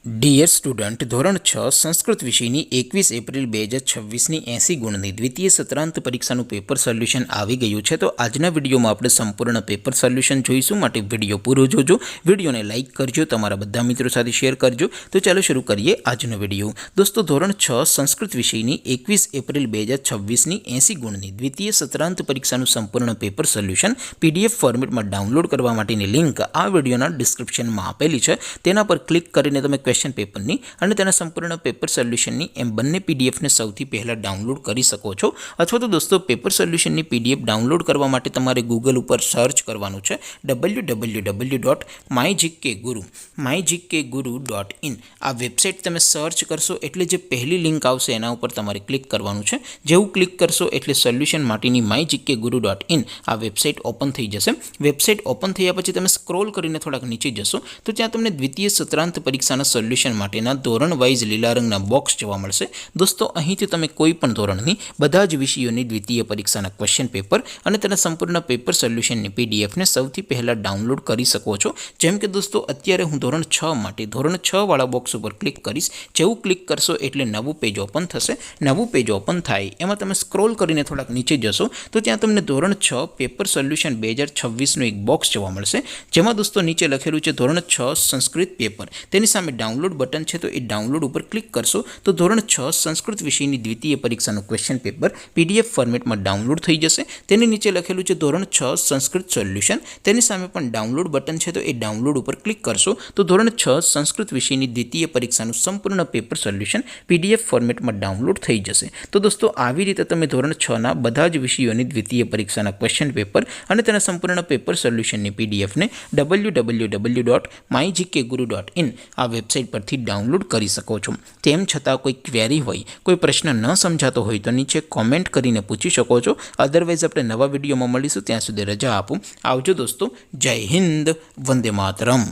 Dear student, ધોરણ 6 સંસ્કૃત વિષયની 21 April 2026ની 80 ગુણની દ્વિતીય સત્રાંત પરીક્ષાનું પેપર સોલ્યુશન આવી ગયું છે. તો આજના વિડીયોમાં આપણે સંપૂર્ણ પેપર સોલ્યુશન જોઈશું, માટે વિડીયો પૂરો જોજો. વિડીયોને લાઇક કરજો, તમારા બધા મિત્રો સાથે શેર કરજો. તો ચાલો શરૂ કરીએ આજનો વિડીયો. દોસ્તો, ધોરણ 6 સંસ્કૃત વિષયની 21 એપ્રિલ 2026ની 80 ગુણની દ્વિતીય સત્રાંત પરીક્ષાનું સંપૂર્ણ પેપર સોલ્યુશન PDF ફોર્મેટમાં ડાઉનલોડ કરવા માટેની લિંક આ વિડીયોના ડિસ્ક્રિપ્શનમાં આપેલી છે. તેના પર ક્લિક કરીને તમે ક્વેશ્ચન પેપરની અને તેના સંપૂર્ણ પેપર સોલ્યુશનની એમ બંને PDFને સૌથી પહેલાં ડાઉનલોડ કરી શકો છો. અથવા તો દોસ્તો, પેપર સોલ્યુશનની PDF ડાઉનલોડ કરવા માટે તમારે ગૂગલ ઉપર સર્ચ કરવાનું છે www.mygkguru.in. આ વેબસાઇટ તમે સર્ચ કરશો એટલે જે પહેલી લિંક આવશે એના ઉપર તમારે ક્લિક કરવાનું છે. જેવું ક્લિક કરશો એટલે સોલ્યુશન માટેની mygkguru.in આ વેબસાઇટ ઓપન થઈ જશે. વેબસાઇટ ઓપન થયા પછી તમે સ્ક્રોલ કરીને થોડાક નીચે જશો તો ત્યાં તમને દ્વિતીય સત્રાંત પરીક્ષાના સોલ્યુશન માટેના ધોરણ વાઇઝ લીલા રંગના બોક્સ જોવા મળશે. દોસ્તો, અહીંથી તમે કોઈ પણ ધોરણની બધા જ વિષયોની દ્વિતીય પરીક્ષાના ક્વેશ્ચન પેપર અને તેના સંપૂર્ણ પેપર સોલ્યુશનની PDFને સૌથી પહેલાં ડાઉનલોડ કરી શકો છો. જેમ કે દોસ્તો, અત્યારે હું ધોરણ 6 માટે ધોરણ 6 વાળા બોક્સ ઉપર ક્લિક કરીશ. જેવું ક્લિક કરશો એટલે નવું પેજ ઓપન થશે. નવું પેજ ઓપન થાય એમાં તમે સ્ક્રોલ કરીને થોડાક નીચે જશો તો ત્યાં તમને ધોરણ 6 પેપર સોલ્યુશન 2026નું એક બોક્સ જોવા મળશે. જેમાં દોસ્તો નીચે લખેલું છે ધોરણ 6 સંસ્કૃત પેપર. તેની સામે ડાઉનલોડ બટન છે, તો એ ડાઉનલોડ ઉપર ક્લિક કરશો તો ધોરણ 6 સંસ્કૃત વિષયની દ્વિતીય પરીક્ષાનું ક્વેશ્ચન પેપર PDF ફોર્મેટમાં ડાઉનલોડ થઈ જશે. તેની નીચે લખેલું છે ધોરણ 6 સંસ્કૃત સોલ્યુશન. તેની સામે પણ ડાઉનલોડ બટન છે, તો એ ડાઉનલોડ ઉપર ક્લિક કરશો તો ધોરણ 6 સંસ્કૃત વિષયની દ્વિતીય પરીક્ષાનું સંપૂર્ણ પેપર સોલ્યુશન PDF ફોર્મેટમાં ડાઉનલોડ થઈ જશે. તો દોસ્તો, આવી રીતે તમે ધોરણ 6ના બધા જ વિષયોની દ્વિતીય પરીક્ષાના ક્વેશ્ચન પેપર અને તેના સંપૂર્ણ પેપર સોલ્યુશનની PDFને www.mygkguru.in આ વેબસાઇટ પરથી ડાઉનલોડ કરી શકો છો. તેમ છતાં કોઈ ક્વેરી હોય, કોઈ પ્રશ્ન ન સમજાતો હોય તો નીચે કોમેન્ટ કરીને પૂછી શકો છો. અદરવાઇઝ આપણે નવા વિડીયોમાં મળીશું. ત્યાં સુધી રજા આપો. આવજો દોસ્તો. જય હિન્દ. વંદે માતરમ.